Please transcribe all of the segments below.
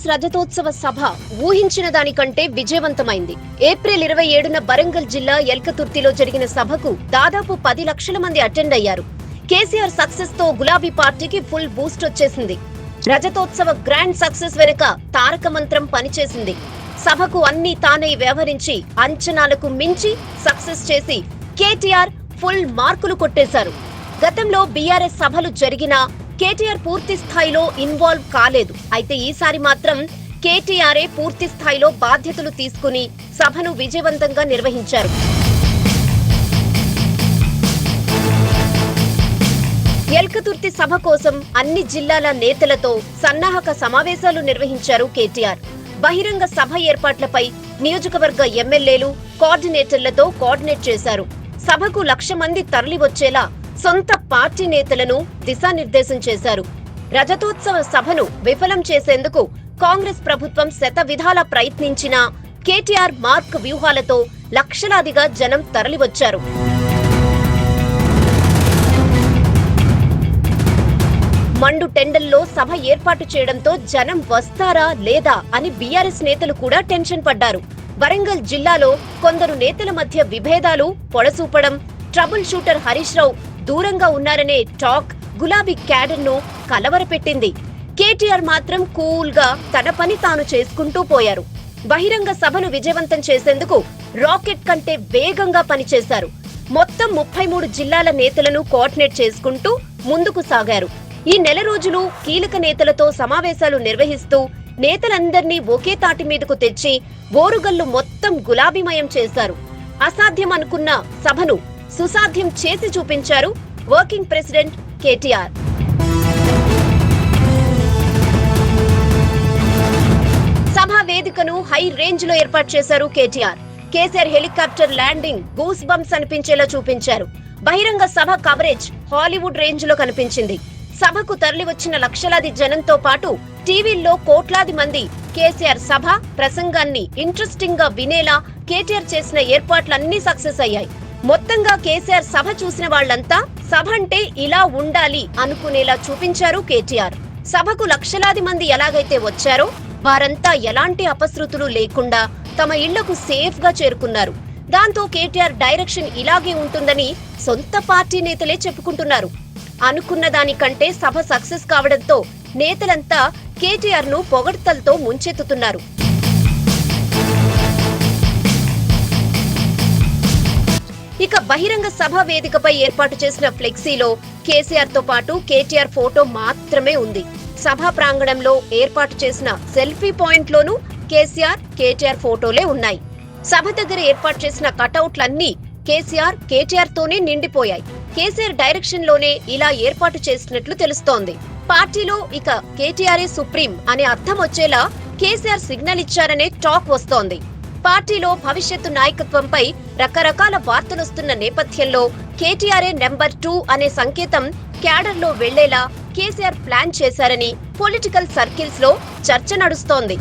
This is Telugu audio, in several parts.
కాంగ్రెస్ రజతోత్సవ సభ ఊహించిన దానికంటే విజయవంతమైంది. ఏప్రిల్ 27న వరంగల్ జిల్లా ఎల్కతుర్తిలో జరిగిన సభకు దాదాపు 10 లక్షల మంది అటెండ్ అయ్యారు. కేసీఆర్ సక్సెస్ తో గులాబీ పార్టీకి ఫుల్ బూస్ట్ వచ్చేసింది. రజతోత్సవ గ్రాండ్ సక్సెస్ వెనుక తారక మంత్రం పనిచేసింది. సభకు అన్ని తానే వ్యవహరించి అంచనాలకు మించి సక్సెస్ చేసి కేటీఆర్ ఫుల్ మార్కులు కొట్టేశారు. గతంలో బీఆర్ఎస్ సభలు జరిగినా కేటీఆర్ పూర్తి స్థాయిలో ఇన్వాల్వ్ కాలేదు. అయితే ఈసారి మాత్రం కేటీఆర్ఏ పూర్తి స్థాయిలో బాధ్యతలు తీసుకుని సభను విజయవంతంగా నిర్వహించారు. ఎల్కతుర్తి సభ కోసం అన్ని జిల్లాల నేతలతో సన్నాహక సమావేశాలు నిర్వహించారు కేటీఆర్. బహిరంగ సభ ఏర్పాట్లపై నియోజకవర్గ ఎమ్మెల్యేలు కోఆర్డినేటర్లతో కోఆర్డినేట్ చేశారు. సభకు 1,00,000 మంది తరలి వచ్చేలా సొంత పార్టీ నేతలను దిశానిర్దేశం చేశారు. రజతోత్సవ సభను విఫలం చేసేందుకు కాంగ్రెస్ ప్రభుత్వం శతవిధాలా ప్రయత్నించినా కేటీఆర్ మార్క్ వ్యూహాలతో లక్షలాదిగా జనం తరలివచ్చారు. మండు టెండల్లో సభ ఏర్పాటు చేయడంతో జనం వస్తారా లేదా అని బీఆర్ఎస్ నేతలు కూడా టెన్షన్ పడ్డారు. వరంగల్ జిల్లాలో కొందరు నేతల మధ్య విభేదాలు పొడసూపడం, ట్రబుల్ షూటర్ హరీష్ రావు దూరంగా ఉన్నారనే టాక్ గులాబీ క్యాడర్ ను కలవరపెట్టింది. కేటీఆర్ మాత్రం కూల్ గా తన పని తాను చేసుకుంటూ పోయారు. బహిరంగ సభను విజయవంతం చేసేందుకు రాకెట్ కంటే వేగంగా పనిచేశారు. మొత్తం 33 జిల్లాల నేతలను కోఆర్డినేట్ చేసుకుంటూ ముందుకు సాగారు. ఈ నెల రోజులు కీలక నేతలతో సమావేశాలు నిర్వహిస్తూ నేతలందర్నీ ఒకే తాటి మీదకు తెచ్చి ఓరుగల్లు మొత్తం గులాబీమయం చేశారు. అసాధ్యం అనుకున్న సభను సుసాధ్యం చేసి చూపించారు వర్కింగ్ ప్రెసిడెంట్ కేటీఆర్. సభా వేదికను హై రేంజ్ లో ఏర్పాటు చేశారు KTR. KCR helicopter landing goose bumps అనిపించేలా చూపించారు. బహిరంగ సభ కవరేజ్ హాలీవుడ్ రేంజ్ లో కనిపించింది. సభకు తరలి వచ్చిన లక్షలాది జనంతో పాటు టీవీల్లో కోట్లాది మంది కేసీఆర్ సభ ప్రసంగాన్ని ఇంట్రెస్టింగ్ గా వినేలా కేటీఆర్ చేసిన ఏర్పాట్లన్నీ సక్సెస్ అయ్యాయి. మొత్తంగా కేసీఆర్ సభ చూసిన వాళ్లంతా సభ అంటే ఇలా ఉండాలి అనుకునేలా చూపించారు కేటీఆర్. సభకు లక్షలాది మంది ఎలాగైతే వచ్చారో వారంతా ఎలాంటి అపశృతులు లేకుండా తమ ఇళ్లకు సేఫ్ గా చేరుకున్నారు. దాంతో కేటీఆర్ డైరెక్షన్ ఇలాగే ఉంటుందని సొంత పార్టీ నేతలే చెప్పుకుంటున్నారు. అనుకున్న దానికంటే సభ సక్సెస్ కావడంతో నేతలంతా కేటీఆర్ ను పొగడ్తలతో ముంచెత్తుతున్నారు. ఇక బహిరంగ సభ వేదికపై ఏర్పాటు చేసిన ఫ్లెక్సీలో కేసీఆర్ తో పాటు కేటీఆర్ ఫోటో మాత్రమే ఉంది. సభా ప్రాంగణంలో ఏర్పాటు చేసిన సెల్ఫీ పాయింట్ లోనూ కేటీఆర్ ఫోటోలే ఉన్నాయి. సభ దగ్గర ఏర్పాటు చేసిన కటౌట్లన్నీ కేటీఆర్ తోనే నిండిపోయాయి. కేసీఆర్ డైరెక్షన్ లోనే ఇలా ఏర్పాటు చేసినట్లు తెలుస్తోంది. పార్టీలో ఇక కేటీఆర్ఏ సుప్రీం అనే అర్థం వచ్చేలా కేసీఆర్ సిగ్నల్ ఇచ్చారనే టాక్ వస్తోంది. పార్టీలో భవిష్యత్తు నాయకత్వంపై రకరకాల వార్తలొస్తున్న నేపథ్యంలో కేటీఆర్ఏ నెంబర్ 2 అనే సంకేతం క్యాడర్ లో వెళ్లేలా కేసీఆర్ ప్లాన్ చేశారని పొలిటికల్ సర్కిల్స్ లో చర్చ నడుస్తోంది.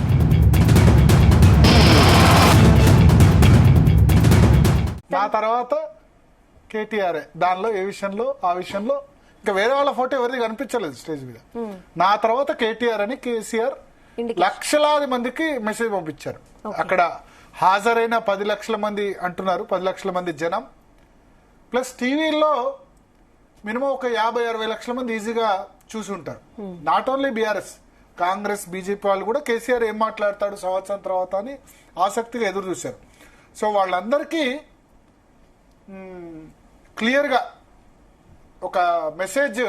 నా తర్వాత కేటీఆర్ఏ దానిలో ఆ విషయంలో ఇంకా వేరే వాళ్ళ ఫోటో ఎవరిది కనిపించలేదు స్టేజ్ మీద. నా తర్వాత కేటీఆర్ అని కేసీఆర్ లక్షలాది మందికి మెసేజ్ పంపించారు. అక్కడ హాజరైన 10 లక్షల మంది అంటున్నారు, 10 లక్షల మంది జనం ప్లస్ టీవీల్లో మినిమం ఒక 50-60 లక్షల మంది ఈజీగా చూసి ఉంటారు. Not only BRS, Congress, BJP వాళ్ళు కూడా కేసీఆర్ ఏం మాట్లాడతాడు సంవత్సరం తర్వాత అని ఆసక్తిగా ఎదురు చూశారు. సో వాళ్ళందరికీ క్లియర్గా ఒక మెసేజ్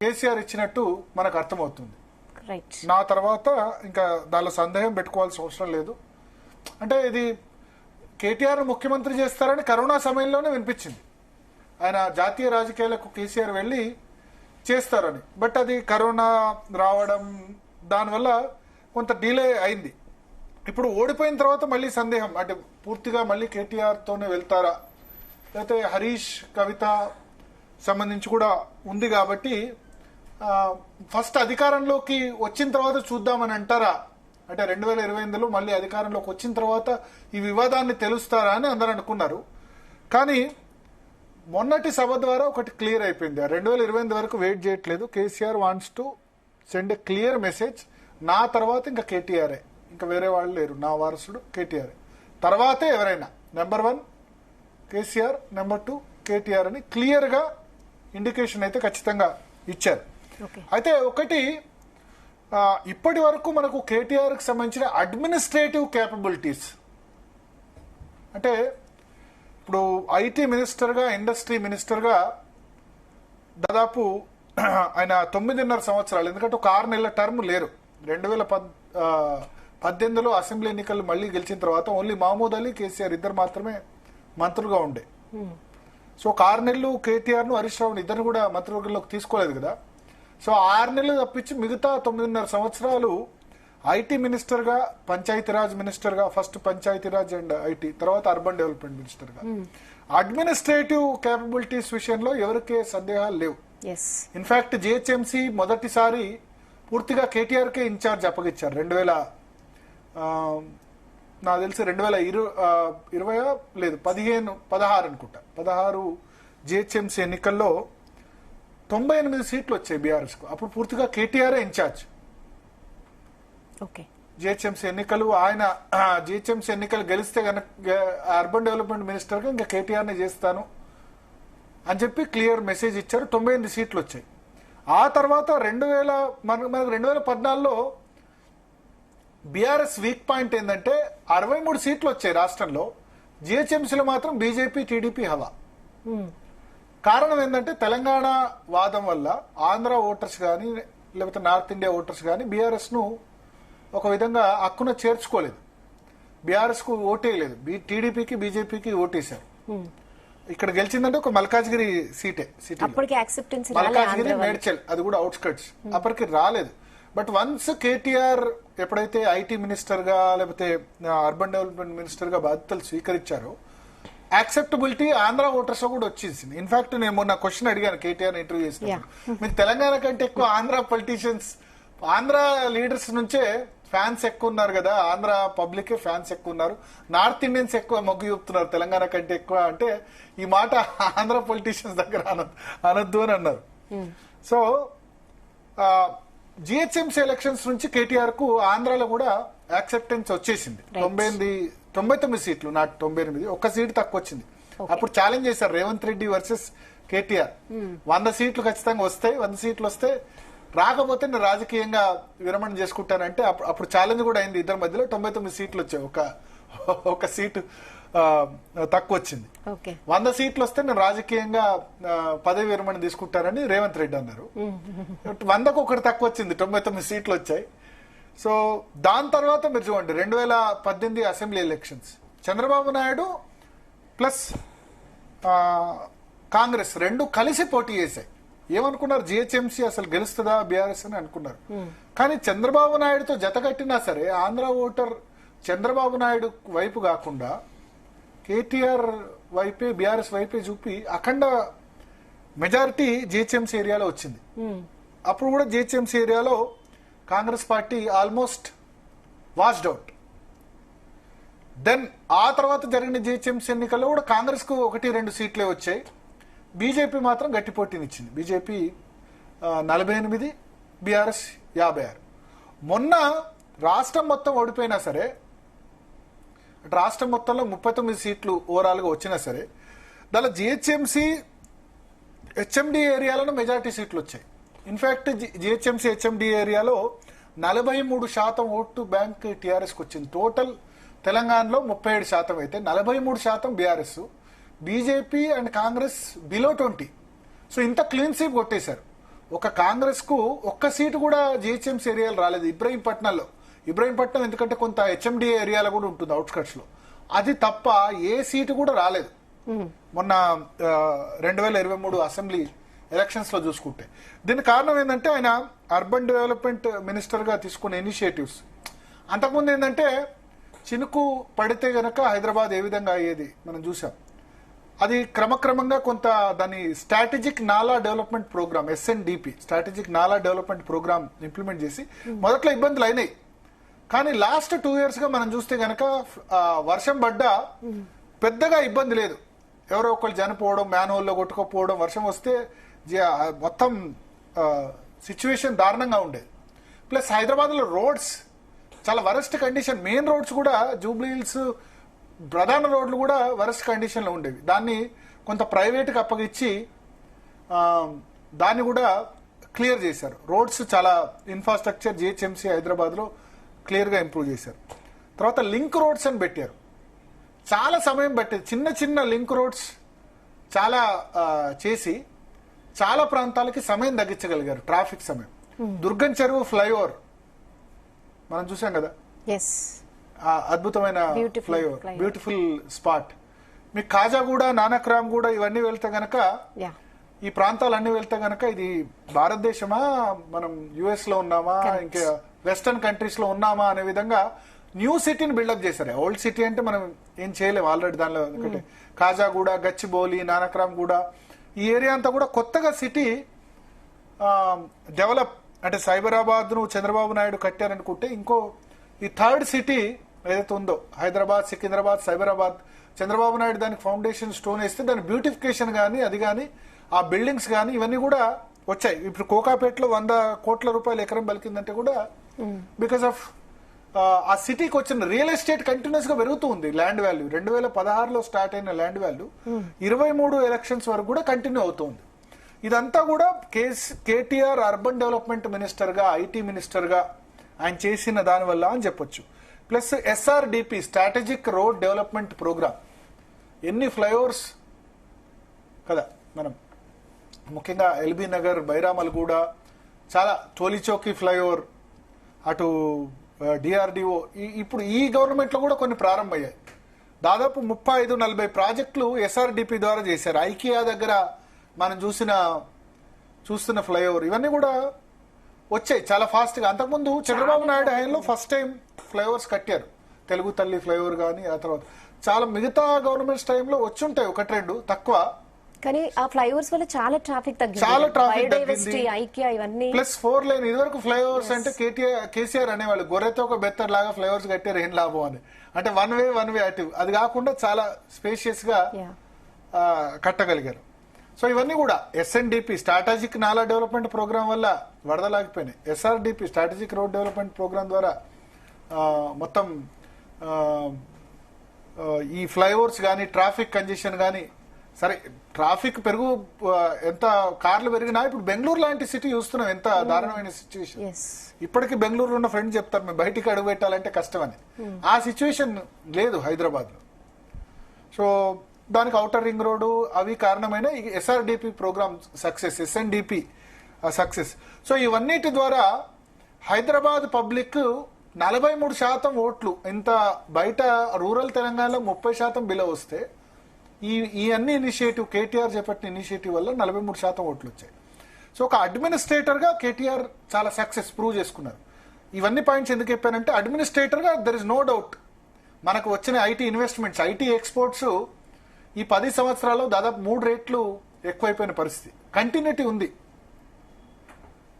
కేసీఆర్ ఇచ్చినట్టు మనకు అర్థమవుతుంది. నా తర్వాత ఇంకా దానిలో సందేహం పెట్టుకోవాల్సిన అవసరం లేదు. అంటే ఇది కేటీఆర్ ముఖ్యమంత్రి చేస్తారని కరోనా సమయంలోనే వినిపించింది. ఆయన జాతీయ రాజకీయాలకు కేసీఆర్ వెళ్ళి చేస్తారని. బట్ అది కరోనా రావడం దానివల్ల కొంత డిలే అయింది. ఇప్పుడు ఓడిపోయిన తర్వాత మళ్ళీ సందేహం, అంటే పూర్తిగా మళ్ళీ కేటీఆర్తోనే వెళ్తారా, లేకపోతే హరీష్ కవిత సంబంధించి కూడా ఉంది కాబట్టి ఫస్ట్ అధికారంలోకి వచ్చిన తర్వాత చూద్దామని అంటారా, అంటే 2028లో మళ్ళీ అధికారంలోకి వచ్చిన తర్వాత ఈ వివాదాన్ని తెలుస్తారా అని అందరూ అనుకున్నారు. కానీ మొన్నటి సభ ద్వారా ఒకటి క్లియర్ అయిపోయింది. 2028 వరకు వెయిట్ చేయట్లేదు. KCR wants to send a clear message నా తర్వాత ఇంకా కేటీఆరే, ఇంకా వేరే వాళ్ళు లేరు, నా వారసుడు కేటీఆర్ తర్వాతే ఎవరైనా. నెంబర్ 1 కేసీఆర్, నెంబర్ 2 కేటీఆర్ అని క్లియర్ గా ఇండికేషన్ అయితే ఖచ్చితంగా ఇచ్చారు. అయితే ఒకటి, ఇప్పటి వరకు మనకు కేటీఆర్ కి సంబంధించిన అడ్మినిస్ట్రేటివ్ కేపబిలిటీస్ అంటే ఇప్పుడు ఐటీ మినిస్టర్ గా, ఇండస్ట్రీ మినిస్టర్ గా దాదాపు ఆయన 9.5 సంవత్సరాలు, ఎందుకంటే ఒక 6 నెలల టర్మ్ లేరు. 2018లో అసెంబ్లీ ఎన్నికలు మళ్ళీ గెలిచిన తర్వాత ఓన్లీ మహమూద్ అలీ, కేసీఆర్ ఇద్దరు మాత్రమే మంత్రులుగా ఉండే. సో ఒక 6 నెలలు కేటీఆర్ ను, హరీష్ రావుని ఇద్దరు కూడా మంత్రివర్గంలోకి తీసుకోలేదు కదా. సో 6 నెలలు తప్పించి మిగతా 9.5 సంవత్సరాలు ఐటీ మినిస్టర్ గా, పంచాయతీరాజ్ మినిస్టర్ గా, ఫస్ట్ పంచాయతీరాజ్ అండ్ ఐటీ, తర్వాత అర్బన్ డెవలప్మెంట్ మినిస్టర్ గా, అడ్మినిస్ట్రేటివ్ కేపబిలిటీస్ విషయంలో ఎవరికే సందేహాలు లేవు. ఇన్ఫాక్ట్ జిహెచ్ఎంసీ మొదటిసారి పూర్తిగా కేటీఆర్ కే ఇన్ఛార్జ్ అప్పగించారు. 2000 నాకు తెలిసి 2020 లేదు 16 అనుకుంటా, 16 జిహెచ్ఎంసీ ఎన్నికల్లో 98 సీట్లు వచ్చాయి బీఆర్ఎస్ కు. అప్పుడు పూర్తిగా కేటీఆర్ ఇన్ఛార్జ్. జిహెచ్ఎంసీ ఎన్నికలు ఆయన జిహెచ్ఎంసీ ఎన్నికలు గెలిస్తే కనుక అర్బన్ డెవలప్మెంట్ మినిస్టర్ గా ఇంకా కేటీఆర్ నే చేస్తాను అని చెప్పి క్లియర్ మెసేజ్ ఇచ్చారు. 98 సీట్లు వచ్చాయి. ఆ తర్వాత 2014లో బీఆర్ఎస్ వీక్ పాయింట్ ఏంటంటే 63 సీట్లు వచ్చాయి రాష్ట్రంలో. జిహెచ్ఎంసీలో మాత్రం బీజేపీ, టీడీపీ హవా. కారణం ఏంటంటే తెలంగాణ వాదం వల్ల ఆంధ్ర ఓటర్స్ కానీ, లేకపోతే నార్త్ ఇండియా ఓటర్స్ కానీ బీఆర్ఎస్ ను ఒక విధంగా హక్కున చేర్చుకోలేదు, బీఆర్ఎస్ కు ఓటేయలేదు. టీడీపీకి, బీజేపీకి ఓటేశారు. ఇక్కడ గెలిచిందంటే ఒక మల్కాజ్గిరి సీటే, మల్కాజ్గిరి, మేడ్చల్, అది కూడా అవుట్స్కట్స్, అప్పటికి రాలేదు. బట్ వన్స్ కేటీఆర్ ఎప్పుడైతే ఐటీ మినిస్టర్ గా, లేకపోతే అర్బన్ డెవలప్మెంట్ మినిస్టర్ గా బాధ్యతలు స్వీకరించారో యాక్సెప్టబిలిటీ ఆంధ్ర ఓటర్స్ కూడా వచ్చేసింది. ఇన్ఫాక్ట్ నేను మొన్న క్వశ్చన్ అడిగాను కేటీఆర్ ఇంటర్వ్యూ చేసినప్పుడు, మీకు తెలంగాణ కంటే ఎక్కువ ఆంధ్ర పొలిటీషియన్స్, ఆంధ్ర లీడర్స్ నుంచే ఫ్యాన్స్ ఎక్కువ ఉన్నారు కదా, ఆంధ్ర పబ్లిక్ ఫ్యాన్స్ ఎక్కువ ఉన్నారు, నార్త్ ఇండియన్స్ ఎక్కువ మొగ్గు చూపుతున్నారు తెలంగాణ కంటే ఎక్కువ అంటే, ఈ మాట ఆంధ్ర పొలిటీషియన్స్ దగ్గర అనొద్దు అని అన్నారు. సో జిహెచ్ఎంసీ ఎలక్షన్స్ నుంచి కేటీఆర్ కు ఆంధ్రాలో కూడా యాక్సెప్టెన్స్ వచ్చేసింది. 99 సీట్లు, నాట్ 98, ఒక్క సీటు తక్కువ వచ్చింది. అప్పుడు ఛాలెంజ్ చేశారు రేవంత్ రెడ్డి వర్సెస్ కేటీఆర్, 100 సీట్లు ఖచ్చితంగా వస్తాయి, 100 సీట్లు వస్తే, రాకపోతే నేను రాజకీయంగా విరమణ చేసుకుంటానంటే అప్పుడు ఛాలెంజ్ కూడా అయింది ఇద్దరి మధ్యలో. 99 సీట్లు వచ్చాయి, ఒక సీటు తక్కువ వచ్చింది. 100 సీట్లు వస్తే నేను రాజకీయంగా పదవి విరమణ తీసుకుంటానని రేవంత్ రెడ్డి అన్నారు. 100కు ఒకటి తక్కువ వచ్చింది, 99 సీట్లు వచ్చాయి. సో దాని తర్వాత మీరు చూడండి 2018 assembly elections, Chandrababu Naidu plus Congress రెండు కలిసి పోటీ చేశాయి. ఏమనుకున్నారు, జిహెచ్ఎంసీ అసలు గెలుస్తుందా బీఆర్ఎస్ అని అనుకున్నారు. కానీ చంద్రబాబు నాయుడుతో జత కట్టినా సరే ఆంధ్ర ఓటర్ చంద్రబాబు నాయుడు వైపు కాకుండా కేటీఆర్ వైపే, బీఆర్ఎస్ వైపే చూపి అఖండ మెజారిటీ జిహెచ్ఎంసీ ఏరియాలో వచ్చింది. అప్పుడు కూడా జిహెచ్ఎంసీ ఏరియాలో Congress party almost washed out. Then ఆ తర్వాత జరిగిన జిహెచ్ఎంసీ ఎన్నికల్లో కూడా కాంగ్రెస్ కు 1-2 సీట్లే వచ్చాయి. బీజేపీ మాత్రం గట్టి పోటీనిచ్చింది. BJP 48, BRS 56. మొన్న రాష్ట్రం మొత్తం ఓడిపోయినా సరే, రాష్ట్రం మొత్తంలో 39 సీట్లు ఓవరాల్ గా వచ్చినా సరే, దానిలో జిహెచ్ఎంసీ, హెచ్ఎండి ఏరియాలో మెజారిటీ సీట్లు వచ్చాయి. ఇన్ఫాక్ట్ జిహెచ్ఎంసీ, హెచ్ఎండి ఏరియాలో 43% ఓటు బ్యాంక్ టీఆర్ఎస్ కు వచ్చింది. టోటల్ తెలంగాణలో 37% అయితే 43% BRS, BJP and Congress below 20. So ఇంత క్లీన్ స్వీప్ కొట్టేశారు. ఒక కాంగ్రెస్ కు ఒక్క సీటు కూడా జిహెచ్ఎంసీ ఏరియాలో రాలేదు. ఇబ్రహీంపట్నం ఎందుకంటే కొంత హెచ్ఎండి ఏరియాలో కూడా ఉంటుంది అవుట్స్కట్స్ లో, అది తప్ప ఏ సీటు కూడా రాలేదు మొన్న 2023 అసెంబ్లీ ఎలక్షన్స్ లో చూసుకుంటే. దీనికి కారణం ఏంటంటే ఆయన అర్బన్ డెవలప్మెంట్ మినిస్టర్ గా తీసుకున్న ఇనిషియేటివ్స్. అంతకుముందు ఏంటంటే చినుకు పడితే గనక హైదరాబాద్ ఏ విధంగా అయ్యేది మనం చూసాం. అది క్రమక్రమంగా కొంత దాని strategic nala development programme, SNDP, strategic nala development program implement చేసి మొదట్లో ఇబ్బందులు అయినాయి. కానీ లాస్ట్ 2 years గా మనం చూస్తే గనక వర్షం పడ్డా పెద్దగా ఇబ్బంది లేదు. ఎవరో ఒకళ్ళు చనిపోవడం, మ్యాన్ హోల్లో కొట్టుకోపోవడం, వర్షం వస్తే మొత్తం సిచ్యువేషన్ దారుణంగా ఉండేది. ప్లస్ హైదరాబాద్లో రోడ్స్ చాలా వరస్ట్ కండిషన్, మెయిన్ రోడ్స్ కూడా జూబ్లీ హిల్స్ ప్రధాన రోడ్లు కూడా వరస్ట్ కండిషన్లో ఉండేవి. దాన్ని కొంత ప్రైవేట్కి అప్పగిచ్చి దాన్ని కూడా క్లియర్ చేశారు. రోడ్స్ చాలా ఇన్ఫ్రాస్ట్రక్చర్ జిహెచ్ఎంసీ హైదరాబాద్లో క్లియర్గా ఇంప్రూవ్ చేశారు. తర్వాత లింక్ రోడ్స్ అని పెట్టారు. చాలా సమయం పట్టేది, చిన్న చిన్న లింక్ రోడ్స్ చాలా చేసి చాలా ప్రాంతాలకి సమయం తగ్గించగలిగారు, ట్రాఫిక్ సమయం. దుర్గం చెరువు ఫ్లైఓవర్ మనం చూసాం కదా, అద్భుతమైన ఫ్లైఓవర్, బ్యూటిఫుల్ స్పాట్. మీకు కాజాగూడ, నానక్రామ్గూడ ఇవన్నీ వెళ్తే గనక, ఈ ప్రాంతాలన్నీ వెళ్తే గనక ఇది భారతదేశమా, మనం యుఎస్ లో ఉన్నామా, ఇంకా వెస్టర్న్ కంట్రీస్ లో ఉన్నామా అనే విధంగా న్యూ సిటీని బిల్డప్ చేశారు. ఓల్డ్ సిటీ అంటే మనం ఏం చేయలేము ఆల్రెడీ దానిలో. ఎందుకంటే కాజాగూడ, గచ్చిబౌలి, నానక్రామ్గూడ ఈ ఏరియా అంతా కూడా కొత్తగా సిటీ డెవలప్, అంటే సైబరాబాద్ ను చంద్రబాబు నాయుడు కట్టారనుకుంటే ఇంకో ఈ థర్డ్ సిటీ ఏదైతే ఉందో హైదరాబాద్, సికింద్రాబాద్, సైబరాబాద్, చంద్రబాబు నాయుడు దానికి ఫౌండేషన్ స్టోన్ వేస్తే దాని బ్యూటిఫికేషన్ కానీ అది కానీ ఆ బిల్డింగ్స్ కానీ ఇవన్నీ కూడా వచ్చాయి. ఇప్పుడు కోకాపేటలో 100 కోట్ల రూపాయలు ఎకరం పలికిందంటే కూడా బికాస్ ఆఫ్ ఆ సిటీకి వచ్చిన రియల్ ఎస్టేట్ కంటిన్యూస్ గా పెరుగుతూ ఉంది. ల్యాండ్ వాల్యూ 2016లో స్టార్ట్ అయిన ల్యాండ్ వాల్యూ 23 ఎలక్షన్స్ వరకు కూడా కంటిన్యూ అవుతుంది. ఇదంతా కూడా కేటీఆర్ అర్బన్ డెవలప్మెంట్ మినిస్టర్ గా, ఐటీ మినిస్టర్ గా ఆయన చేసిన దాని వల్ల అని చెప్పొచ్చు. Plus SRDP, strategic road development programme, ఎన్ని ఫ్లైఓవర్స్ కదా మనం, ముఖ్యంగా ఎల్బీ నగర్, బైరామల్గూడ, చాలా టోలీచౌకి ఫ్లైఓవర్, అటు డిఆర్డిఓ, ఇప్పుడు ఈ గవర్నమెంట్ లో కూడా కొన్ని ప్రారంభమయ్యాయి. దాదాపు 35-40 ప్రాజెక్టులు ఎస్ఆర్డిపి ద్వారా చేశారు. ఐకియా దగ్గర మనం చూస్తున్న ఫ్లైఓవర్ ఇవన్నీ కూడా వచ్చాయి చాలా ఫాస్ట్ గా. అంతకుముందు చంద్రబాబు నాయుడు హయాంలో ఫస్ట్ టైం ఫ్లైఓవర్స్ కట్టారు. తెలుగు తల్లి ఫ్లైఓవర్ కానీ, ఆ తర్వాత చాలా మిగతా గవర్నమెంట్స్ టైంలో వచ్చుంటాయి, 1-2 తక్కువ. కానీ ఆ ఫ్లైఓవర్స్ వల్ల చాలా ట్రాఫిక్ తగ్గింది, చాలా ట్రాఫిక్ తగ్గింది. ఐకియా ఇవన్నీ ప్లస్ 4 లైన్. ఇదివరకు ఫ్లైఓవర్స్ అంటే కేసీఆర్ అనేవాళ్ళు గొర్రెతో ఒక బెత్తర్ లాగా ఫ్లైఓవర్స్ కట్టారు, ఏం లాభం అని. అంటే వన్ వే అటు, అది కాకుండా చాలా స్పేషియస్ గా కట్టగలిగారు. సో ఇవన్నీ కూడా SNDP, strategic nala development programme వల్ల వరదలాగిపోయినాయి. SRDP, strategic road development programme ద్వారా మొత్తం ఈ ఫ్లైఓవర్స్ కానీ, ట్రాఫిక్ కంజెషన్ కానీ, సరే ట్రాఫిక్ ఎంత కార్లు పెరిగినా ఇప్పుడు బెంగళూరు లాంటి సిటీ చూస్తున్నాం, ఎంత దారుణమైన సిచ్యువేషన్. ఇప్పటికీ బెంగళూరులో ఉన్న ఫ్రెండ్ చెప్తారు మేము బయటికి అడుగు పెట్టాలంటే కష్టమని. ఆ సిచ్యువేషన్ లేదు హైదరాబాద్ లో. సో దానికి ఔటర్ రింగ్ రోడ్డు అవి కారణమైన SRDP programme success, SNDP success. So ఇవన్నిటి ద్వారా హైదరాబాద్ పబ్లిక్ 43% ఓట్లు, ఇంత బయట రూరల్ తెలంగాణలో 30% బిలో వస్తే ఈ అన్ని ఇనిషియేటివ్, కేటీఆర్ చేపట్టిన ఇనిషియేటివ్ వల్ల 43% ఓట్లు వచ్చాయి. సో ఒక అడ్మినిస్ట్రేటర్ గా కేటీఆర్ చాలా సక్సెస్ ప్రూవ్ చేసుకున్నారు. ఇవన్నీ పాయింట్స్ ఎందుకు చెప్పానంటే అడ్మినిస్ట్రేటర్ గా దర్ ఇస్ నో డౌట్ మనకు వచ్చిన ఐటీ ఇన్వెస్ట్మెంట్స్, ఐటీ ఎక్స్పోర్ట్స్ ఈ 10 సంవత్సరాల్లో దాదాపు 3 రెట్లు ఎక్కువైపోయిన పరిస్థితి. కంటిన్యూటీ ఉంది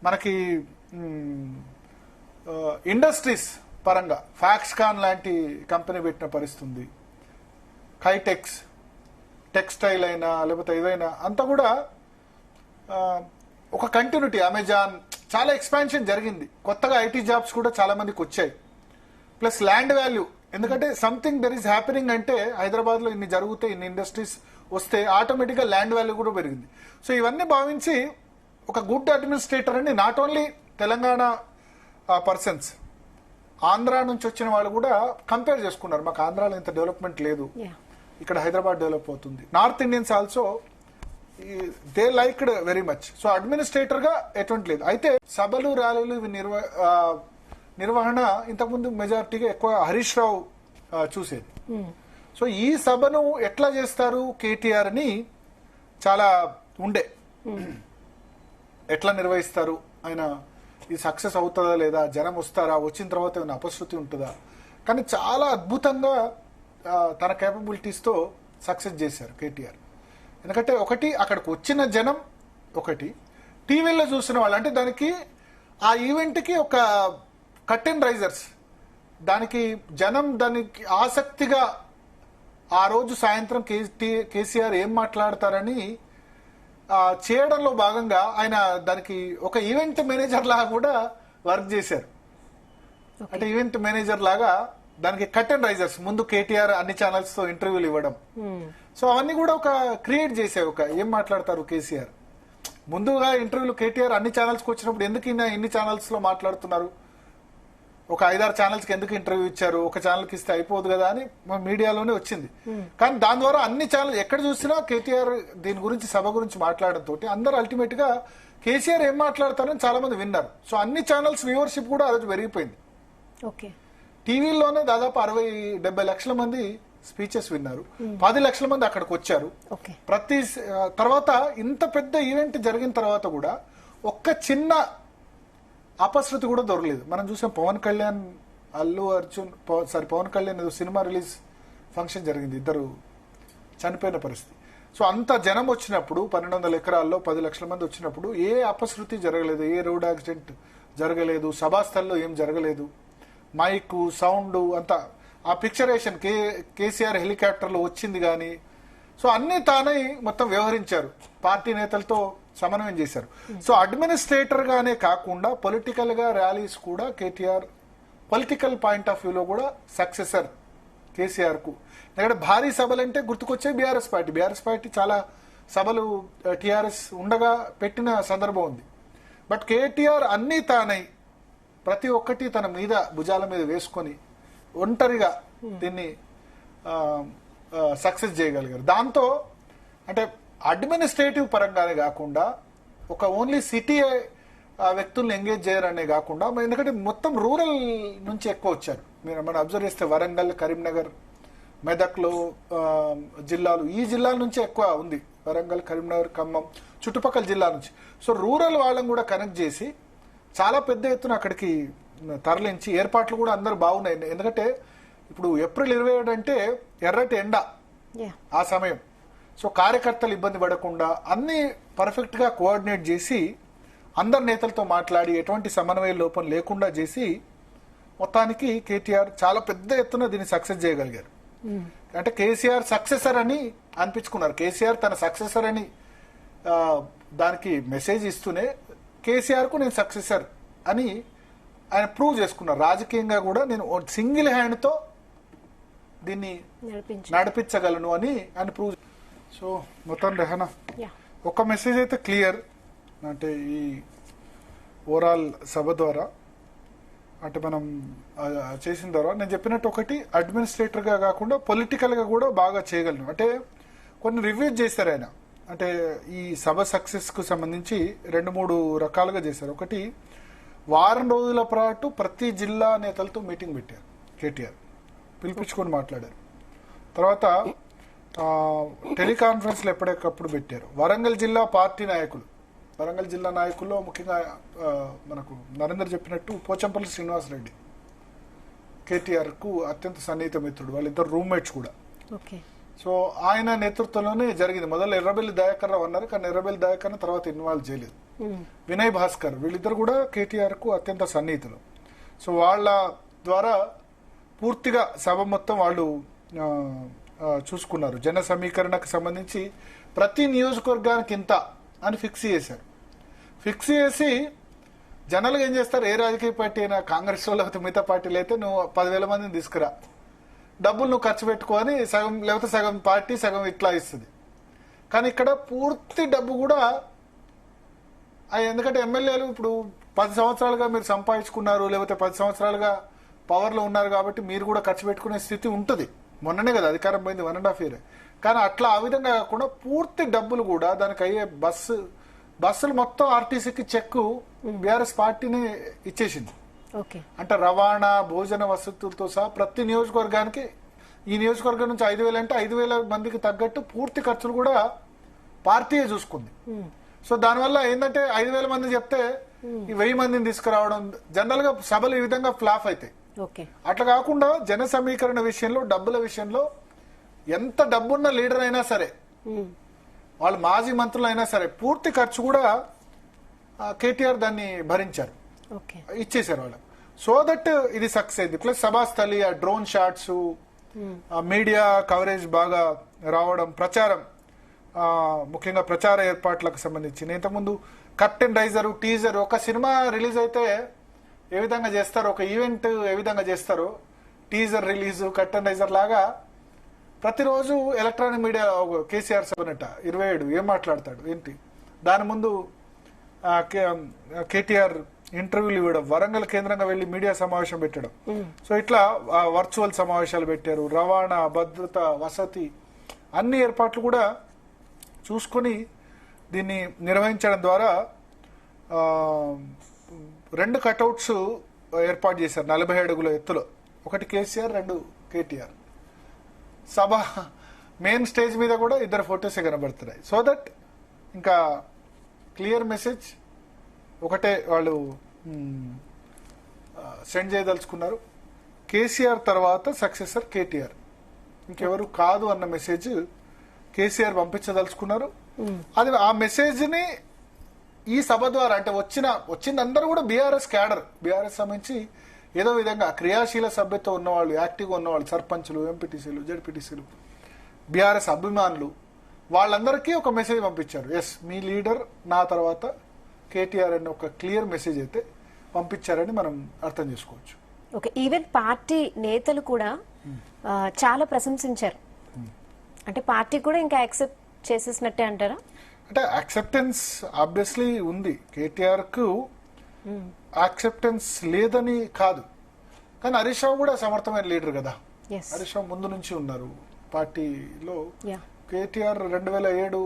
మనకి. ఇండస్ట్రీస్ పరంగా ఫాక్స్కాన్ లాంటి కంపెనీ పెట్టిన పరిస్థితి ఉంది. కైటెక్స్, టెక్స్టైల్ అయినా లేకపోతే ఏదైనా అంతా కూడా ఒక కంటిన్యూటీ. అమెజాన్, చాలా ఎక్స్పాన్షన్ జరిగింది. కొత్తగా ఐటీ జాబ్స్ కూడా చాలా మందికి వచ్చాయి. ప్లస్ ల్యాండ్ వాల్యూ, ఎందుకంటే సంథింగ్ దర్ ఈస్ హ్యాపెనింగ్ అంటే హైదరాబాద్ లో ఇన్ని జరుగుతాయి, ఇన్ని ఇండస్ట్రీస్ వస్తే ఆటోమేటిక్ గా ల్యాండ్ వాల్యూ కూడా పెరిగింది. సో ఇవన్నీ భావించి ఒక గుడ్ అడ్మినిస్ట్రేటర్ అని not only Telangana persons, Andhra నుంచి వచ్చిన వాళ్ళు కూడా కంపేర్ చేసుకున్నారు. మాకు ఆంధ్రాలో ఇంత డెవలప్మెంట్ లేదు, ఇక్కడ హైదరాబాద్ డెవలప్ అవుతుంది. North Indians also they liked very much. So administrator గా ఎటువంటి లేదు. అయితే సభలు, ర్యాలీలు నిర్వహణ ఇంతకుముందు మెజారిటీగా ఎక్కువ హరీష్ రావు చూసేది. సో ఈ సభను ఎట్లా చేస్తారు కేటీఆర్ అని చాలా ఉండే, ఎట్లా నిర్వహిస్తారు, ఆయన ఇది సక్సెస్ అవుతుందా లేదా, జనం వస్తారా, వచ్చిన తర్వాత ఏమైనా అపశృతి ఉంటుందా. కానీ చాలా అద్భుతంగా తన కేపబిలిటీస్తో సక్సెస్ చేశారు కేటీఆర్. ఎందుకంటే ఒకటి అక్కడికి వచ్చిన జనం, ఒకటి టీవీలో చూసిన వాళ్ళు, అంటే దానికి ఆ ఈవెంట్కి ఒక కర్టెన్ రైజర్స్, దానికి జనం దానికి ఆసక్తిగా ఆ రోజు సాయంత్రం కేసీఆర్ ఏం మాట్లాడతారని చేయడంలో భాగంగా ఆయన దానికి ఒక ఈవెంట్ మేనేజర్ లాగా కూడా వర్క్ చేశారు. అంటే ఈవెంట్ మేనేజర్ లాగా దానికి కట్ అండ్ రైజర్స్ ముందు కేటీఆర్ అన్ని ఛానల్స్ తో ఇంటర్వ్యూలు ఇవ్వడం. సో అవన్నీ కూడా ఒక క్రియేట్ చేసాయి. ఒక ఏం మాట్లాడతారు కేసీఆర్ ముందుగా ఇంటర్వ్యూలు కేటీఆర్ అన్ని ఛానల్స్ కి వచ్చినప్పుడు ఎందుకు ఇన్ని ఛానల్స్ లో మాట్లాడుతున్నారు, ఒక 5-6 ఛానల్స్ కి ఎందుకు ఇంటర్వ్యూ ఇచ్చారు, ఒక ఛానల్ కి ఇస్తే అయిపోదు కదా అని మీడియాలోనే వచ్చింది. కానీ దాని ద్వారా అన్ని ఛానల్ ఎక్కడ చూసినా కేటీఆర్ దీని గురించి సభ గురించి మాట్లాడడంతో అందరూ అల్టిమేట్ గా కేసీఆర్ ఏం మాట్లాడతారని చాలా మంది విన్నారు. సో అన్ని ఛానల్స్ వ్యూవర్షిప్ కూడా ఆ రోజు పెరిగిపోయింది. ఓకే, టీవీలోనే దాదాపు 60-70 లక్షల మంది స్పీచెస్ విన్నారు, 10 లక్షల మంది అక్కడికి వచ్చారు. ఓకే, ప్రతి తర్వాత ఇంత పెద్ద ఈవెంట్ జరిగిన తర్వాత కూడా ఒక్క చిన్న అపశృతి కూడా దొరకలేదు. మనం చూసాం పవన్ కళ్యాణ్ అల్లు అర్జున్ పవన్ కళ్యాణ్ ఏదో సినిమా రిలీజ్ ఫంక్షన్ జరిగింది, ఇద్దరు చనిపోయిన పరిస్థితి. సో అంత జనం వచ్చినప్పుడు 1200 ఎకరాల్లో 10 లక్షల మంది వచ్చినప్పుడు ఏ అపశృతి జరగలేదు, ఏ రోడ్ యాక్సిడెంట్ జరగలేదు, సభాస్థల్లో ఏం జరగలేదు. మైక్ సౌండ్ అంతా ఆ పిక్చరేషన్ కేసీఆర్ హెలికాప్టర్లో వచ్చింది కానీ సో అన్ని తానే మొత్తం వ్యవహరించారు, పార్టీ నేతలతో సమన్వయం చేశారు. సో అడ్మినిస్ట్రేటర్ గానే కాకుండా పొలిటికల్ గా ర్యాలీస్ కూడా కేటీఆర్ పొలిటికల్ పాయింట్ ఆఫ్ వ్యూలో కూడా సక్సెసర్ కేసీఆర్ కు. ఎందుకంటే భారీ సభలు అంటే గుర్తుకొచ్చే బీఆర్ఎస్ పార్టీ చాలా సభలు టీఆర్ఎస్ ఉండగా పెట్టిన సందర్భం ఉంది. బట్ కేటీఆర్ అన్ని తానై ప్రతి ఒక్కటి తన మీద భుజాల మీద వేసుకొని ఒంటరిగా దీన్ని సక్సెస్ చేయగలిగారు. దాంతో అంటే అడ్మినిస్ట్రేటివ్ పరంగానే కాకుండా ఒక ఓన్లీ సిటీ వ్యక్తుల్ని ఎంగేజ్ చేయరనే కాకుండా ఎందుకంటే మొత్తం రూరల్ నుంచి ఎక్కువ వచ్చారు. మీరు మనం అబ్జర్వ్ చేస్తే వరంగల్, కరీంనగర్, మెదక్లో జిల్లాలు ఈ జిల్లాల నుంచి ఎక్కువ ఉంది, వరంగల్, కరీంనగర్, ఖమ్మం చుట్టుపక్కల జిల్లాల నుంచి. సో రూరల్ వాళ్ళని కూడా కనెక్ట్ చేసి చాలా పెద్ద ఎత్తున అక్కడికి తరలించి ఏర్పాట్లు కూడా అందరూ బాగున్నాయి. ఎందుకంటే ఇప్పుడు ఏప్రిల్ 27 అంటే ఎర్రటి ఎండ ఆ సమయం. సో కార్యకర్తలు ఇబ్బంది పడకుండా అన్ని పర్ఫెక్ట్ గా కోఆర్డినేట్ చేసి అందరు నేతలతో మాట్లాడి ఎటువంటి సమన్వయ లోపం లేకుండా చేసి మొత్తానికి కేటీఆర్ చాలా పెద్ద ఎత్తున దీన్ని సక్సెస్ చేయగలిగారు. అంటే కేసీఆర్ సక్సెసర్ అని అనిపించుకున్నారు. కేసీఆర్ తన సక్సెసర్ అని దానికి మెసేజ్ ఇస్తూనే కేసీఆర్ కు నేను సక్సెసర్ అని ఆయన ప్రూవ్ చేసుకున్నారు. రాజకీయంగా కూడా నేను సింగిల్ హ్యాండ్ తో దీన్ని నడిపించగలను అని ఆయన ప్రూవ్. సో మొత్తం రెహనా ఒక మెసేజ్ అయితే క్లియర్, అంటే ఈ ఓవరాల్ సభ ద్వారా అంటే మనం చేసిన ద్వారా నేను చెప్పినట్టు ఒకటి అడ్మినిస్ట్రేటర్ గా కాకుండా పొలిటికల్ గా కూడా బాగా చేయగలను. అంటే కొన్ని రివ్యూస్ చేశారు ఆయన. అంటే ఈ సభ సక్సెస్ కు సంబంధించి 2-3 రకాలుగా చేశారు. ఒకటి, వారం రోజుల పాటు ప్రతి జిల్లా నేతలతో మీటింగ్ పెట్టారు, కేటీఆర్ పిలిపించుకొని మాట్లాడారు. తర్వాత టెలికాన్ఫరెన్స్లు ఎప్పటికప్పుడు పెట్టారు. వరంగల్ జిల్లా పార్టీ నాయకులు, వరంగల్ జిల్లా నాయకుల్లో ముఖ్యంగా మనకు నరేందర్ చెప్పినట్టు పోచంపల్లి శ్రీనివాసరెడ్డి కేటీఆర్ కు అత్యంత సన్నిహిత మిత్రుడు, వాళ్ళిద్దరు రూమ్మేట్స్ కూడా. సో ఆయన నేతృత్వంలోనే జరిగింది. మొదలు ఎర్రబెల్లి దయాకర్ రావు అన్నారు, కానీ ఎర్రబెల్లి దయాకర్ తర్వాత ఇన్వాల్వ్ చేయలేదు. వినయ్ భాస్కర్ వీళ్ళిద్దరు కూడా కేటీఆర్ కు అత్యంత సన్నిహితులు. సో వాళ్ళ ద్వారా పూర్తిగా సభ మొత్తం వాళ్ళు చూసుకున్నారు. జన సమీకరణకు సంబంధించి ప్రతి నియోజకవర్గానికి ఇంత అని ఫిక్స్ చేశారు. ఫిక్స్ చేసి జనాలుగా ఏం చేస్తారు, ఏ రాజకీయ పార్టీ అయినా కాంగ్రెస్ లో లేకపోతే మిగతా పార్టీలు అయితే నువ్వు 10,000 మందిని తీసుకురా, డబ్బులు నువ్వు ఖర్చు పెట్టుకొని సగం లేకపోతే సగం పార్టీ సగం ఇట్లా ఇస్తుంది. కానీ ఇక్కడ పూర్తి డబ్బు కూడా ఎందుకంటే ఎమ్మెల్యేలు ఇప్పుడు 10 సంవత్సరాలుగా మీరు సంపాదించుకున్నారు, లేకపోతే 10 సంవత్సరాలుగా పవర్లో ఉన్నారు కాబట్టి మీరు కూడా ఖర్చు పెట్టుకునే స్థితి ఉంటుంది. మొన్ననే కదా అధికారం పోయింది, 1.5 year. కానీ అట్లా ఆ విధంగా కాకుండా పూర్తి డబ్బులు కూడా దానికి అయ్యే బస్సులు మొత్తం ఆర్టీసీకి చెక్ బీఆర్ఎస్ పార్టీని ఇచ్చేసింది. అంటే రవాణా, భోజన వసతులతో సహా ప్రతి నియోజకవర్గానికి, ఈ నియోజకవర్గం నుంచి 5,000 అంటే 5,000 మందికి తగ్గట్టు పూర్తి ఖర్చులు కూడా పార్టీయే చూసుకుంది. సో దానివల్ల ఏంటంటే 5,000 మంది చెప్తే ఈ 1000 మందిని తీసుకురావడం, జనరల్ గా సభలు ఈ విధంగా ఫ్లాప్ అవుతాయి. అట్లా కాకుండా జన సమీకరణ విషయంలో, డబ్బుల విషయంలో ఎంత డబ్బున్న లీడర్ అయినా సరే, వాళ్ళు మాజీ మంత్రులు అయినా సరే పూర్తి ఖర్చు కూడా కేటీఆర్ దాన్ని భరించారు, ఇచ్చేసారు వాళ్ళు. సో దట్ ఇది సక్సెస్ అయింది. ప్లస్ సభాస్థలి, డ్రోన్ షాట్స్, మీడియా కవరేజ్ బాగా రావడం, ప్రచారం, ముఖ్యంగా ప్రచార ఏర్పాట్లకు సంబంధించి ఇంతకుముందు కర్టెన్ రైజర్, టీజర్, ఒక సినిమా రిలీజ్ అయితే ఏ విధంగా చేస్తారో, ఒక ఈవెంట్ ఏ విధంగా చేస్తారో, టీజర్ రిలీజ్, కర్టనైజర్ లాగా ప్రతిరోజు ఎలక్ట్రానిక్ మీడియా కేసీఆర్ సభనట 27 ఏం మాట్లాడతాడు ఏంటి, దాని ముందు కేటీఆర్ ఇంటర్వ్యూలు ఇవ్వడం, వరంగల్ కేంద్రంగా వెళ్లి మీడియా సమావేశం పెట్టడం. సో ఇట్లా వర్చువల్ సమావేశాలు పెట్టారు. రవాణా, భద్రత, వసతి అన్ని ఏర్పాట్లు కూడా చూసుకొని దీన్ని నిర్వహించడం ద్వారా 2 కటౌట్స్ ఏర్పాటు చేశారు 40 అడుగుల ఎత్తులో. ఒకటి కేసీఆర్, 2 కేటీఆర్. సభ మెయిన్ స్టేజ్ మీద కూడా 2 ఫొటోసే కనబడుతున్నాయి. సో దట్ ఇంకా క్లియర్ మెసేజ్ ఒకటే వాళ్ళు సెండ్ చేయదలుచుకున్నారు. కేసీఆర్ తర్వాత సక్సెసర్ కేటీఆర్, ఇంకెవరు కాదు అన్న మెసేజ్ కేసీఆర్ పంపించదలుచుకున్నారు. అది ఆ మెసేజ్ ని ఈ సభ ద్వారా అంటే వచ్చిన అందరూ కూడా బీఆర్ఎస్ క్యాడర్, బీఆర్ఎస్ సంబంధించి ఏదో విధంగా క్రియాశీల సభ్యత ఉన్నవాళ్ళు, యాక్టివ్గా ఉన్నవాళ్ళు, సర్పంచులు, ఎంపీటీసీలు, జడ్పీటీసీలు, బీఆర్ఎస్ అభిమానులు, వాళ్ళందరికీ ఒక మెసేజ్ పంపించారు. ఎస్, మీ లీడర్ నా తర్వాత కేటీఆర్ అని ఒక క్లియర్ మెసేజ్ అయితే పంపించారని మనం అర్థం చేసుకోవచ్చు. ఓకే, ఈవెన్ పార్టీ నేతలు కూడా చాలా ప్రశంసించారు. అంటే పార్టీ కూడా ఇంకా యాక్సెప్ట్ చేసేసినట్టే అంటారా? అంటే యాక్సెప్టెన్స్ ఆబ్వియస్లీ ఉంది. కేటీఆర్ కు యాక్సెప్టెన్స్ లేదని కాదు, కానీ హరీష్ రావు కూడా సమర్థమైన లీడర్ కదా. హరీష్ రావు ముందు నుంచి ఉన్నారు పార్టీలో. కేటీఆర్ 2007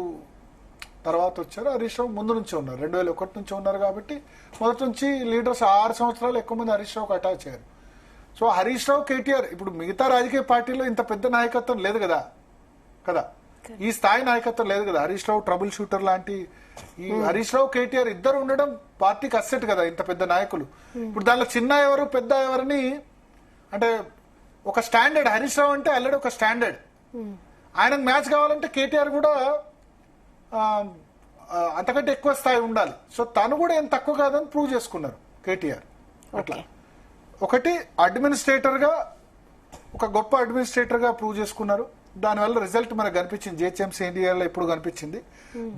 తర్వాత వచ్చారు, హరీష్ రావు ముందు నుంచి ఉన్నారు, 2001 నుంచి ఉన్నారు. కాబట్టి మొదటి నుంచి లీడర్స్ 6 సంవత్సరాలు ఎక్కువ మంది హరీష్ రావుకి అటాచ్ అయ్యారు. సో హరీష్ రావు, కేటీఆర్ ఇప్పుడు మిగతా రాజకీయ పార్టీలో ఇంత పెద్ద నాయకత్వం లేదు కదా, ఈ స్థాయి నాయకత్వం లేదు కదా. హరీష్ రావు ట్రబుల్ షూటర్ లాంటి, ఈ హరీష్ రావు కేటీఆర్ ఇద్దరు ఉండడం పార్టీకి అసెట్ కదా, ఇంత పెద్ద నాయకులు. ఇప్పుడు దానిలో చిన్న ఎవరు పెద్ద ఎవరిని అంటే ఒక స్టాండర్డ్, హరీష్ రావు అంటే ఆల్రెడీ ఒక స్టాండర్డ్, ఆయనకు మ్యాచ్ కావాలంటే కేటీఆర్ కూడా అంతకంటే ఎక్కువ స్థాయి ఉండాలి. సో తను కూడా ఏం తక్కువ కాదని ప్రూవ్ చేసుకున్నారు కేటీఆర్. అట్లా ఒకటి అడ్మినిస్ట్రేటర్ గా, ఒక గొప్ప అడ్మినిస్ట్రేటర్ గా ప్రూవ్ చేసుకున్నారు. దానివల్ల రిజల్ట్ మనకు కనిపించింది, జిహెచ్ఎంసీ ఇండియాలో ఇప్పుడు కనిపించింది.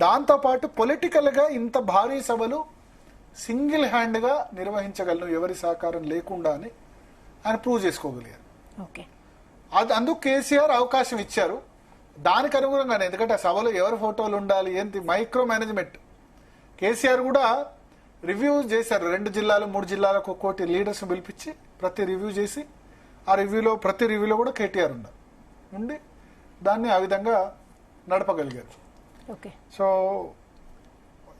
దాంతో పాటు పొలిటికల్ గా ఇంత భారీ సభలు సింగిల్ హ్యాండ్ గా నిర్వహించగలను ఎవరి సహకారం లేకుండా అని ఆయన ప్రూవ్ చేసుకోగలిగారు. అందుకు కేసీఆర్ అవకాశం ఇచ్చారు. దానికి అనుగుణంగానే, ఎందుకంటే ఆ సభలో ఎవరి ఫోటోలు ఉండాలి ఏంటి, మైక్రో మేనేజ్మెంట్. కేసీఆర్ కూడా రివ్యూ చేశారు, 2 జిల్లాలు 3 జిల్లాలకు ఒక్కోటి లీడర్స్ పిలిపించి ప్రతి రివ్యూ చేసి, ఆ ప్రతి రివ్యూలో కూడా కేటీఆర్ ఉండి దాన్ని ఆ విధంగా నడపగలిగారు. సో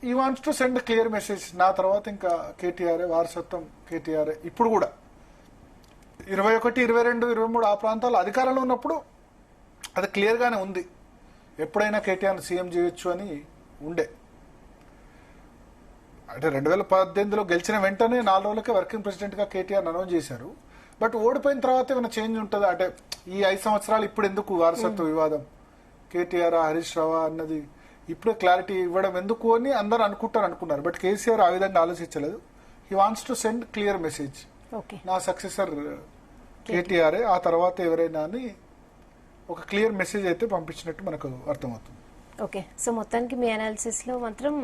ఈ wants to send clear message, నా తర్వాత ఇంకా కేటీఆర్, వారసత్వం కేటీఆర్. ఇప్పుడు కూడా 21, 22, 23 ఆ ప్రాంతాల్లో అధికారంలో ఉన్నప్పుడు అది క్లియర్ గానే ఉంది, ఎప్పుడైనా కేటీఆర్ సీఎం చేయొచ్చు అని ఉండే. అంటే 2018లో గెలిచిన వెంటనే 4 రోజులకే వర్కింగ్ ప్రెసిడెంట్ గా కేటీఆర్ అనౌన్స్ చేశారు. బట్ ఓడిపోయిన తర్వాత ఏమైనా చేంజ్ ఉంటుందా అంటే ఈ 5 సంవత్సరాలు ఇప్పుడు ఎందుకు వారసత్వ వివాదం, కేటీఆర్ హరీష్ రావు అన్నది ఇప్పుడే క్లారిటీ ఇవ్వడం ఎందుకు అని అందరూ అనుకున్నారు. బట్ కేసీఆర్ ఆ విధంగా ఆలోచించలేదు. He wants to send clear message, నా సక్సెసర్ కేటీఆర్, ఆ తర్వాత ఎవరైనా అని ఒక క్లియర్ మెసేజ్ అయితే పంపించినట్టు మనకు అర్థమవుతుంది. ఓకే, సో మొత్తానికి మీ అనాలిసిస్ లో మాత్రం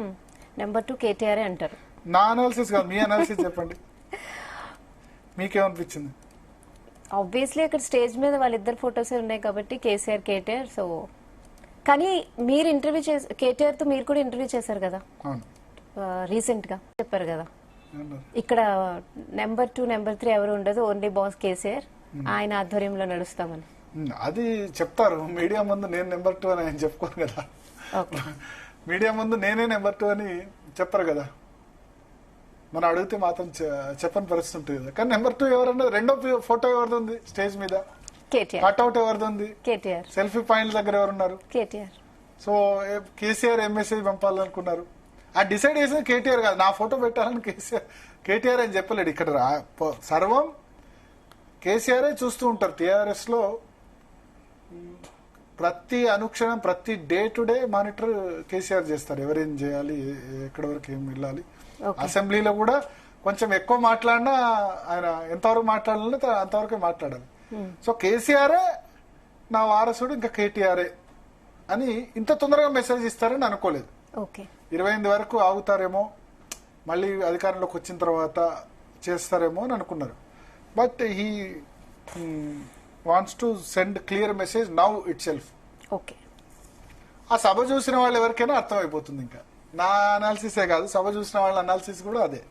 నెంబర్ 2 కేటీఆర్ అంటారు. నా అనాలిసిస్ కాదు, మీ అనాలిసిస్ చెప్పండి, మీకేమనిపించింది? ఆబ్వియస్లీ అక్కడ స్టేజ్ మీద వాళ్ళిద్దరు ఫొటోసే ఉన్నాయి కాబట్టి కేసీఆర్, కేటీఆర్. సో కానీ మీరు ఇంటర్వ్యూ కేటీఆర్ తో మీరు కూడా ఇంటర్వ్యూ చేశారు కదా రీసెంట్ గా, చెప్పారు కదా ఇక్కడ నెంబర్ 2 నెంబర్ 3 ఎవరు ఉండదు, ఓన్లీ బాస్ కేసీఆర్, ఆయన ఆధ్వర్యంలో నడుస్తామని. అది చెప్తారు మీడియా ముందు, నేను నెంబర్ 2 అని ఆయన చెప్పుకోను కదా. మీడియా ముందు నేనే నెంబర్ 2 అని చెప్పరు కదా, మనం అడిగితే మాత్రం చెప్పని పరిస్థితి ఉంటుంది కదా. కానీ నెంబర్ 2 ఎవరన్నది, రెండో ఫోటో ఎవరిది ఉంది స్టేజ్ మీద, కట్అవుట్ ఎవరిది ఉంది, కేటీఆర్. సెల్ఫీ పాయింట్ దగ్గర ఎవరున్నారు, కేటీఆర్. సో కేసీఆర్ ఏం మెసేజ్ పంపాలనుకున్నారు, ఆ డిసైడ్ చేసింది కేటీఆర్ కాదు. నా ఫోటో పెట్టాలని కేటీఆర్ అని చెప్పలేడు. ఇక్కడ సర్వం కేసీఆరే చూస్తూ ఉంటారు. టీఆర్ఎస్ లో ప్రతి అనుక్షణం, ప్రతి day to day monitor KCR చేస్తారు, ఎవరేం చేయాలి, ఎక్కడి వరకు ఏం వెళ్ళాలి. అసెంబ్లీలో కూడా కొంచెం ఎక్కువ మాట్లాడినా ఆయన ఎంతవరకు మాట్లాడాలని అంతవరకే మాట్లాడాలి. సో కేసీఆరే నా వారసుడు, ఇంకా కేటీఆరే అని ఇంత తొందరగా మెసేజ్ ఇస్తారని అనుకోలేదు. 28 వరకు ఆగుతారేమో, మళ్ళీ అధికారంలోకి వచ్చిన తర్వాత చేస్తారేమో అని అనుకున్నారు. But he wants to send clear message now it self. Okay, ఆ సభ చూసిన వాళ్ళు ఎవరికైనా అర్థమైపోతుంది. ఇంకా నా అనాలిసిసే కాదు, సభ చూసిన వాళ్ళ అనాలిసిస్ కూడా అదే.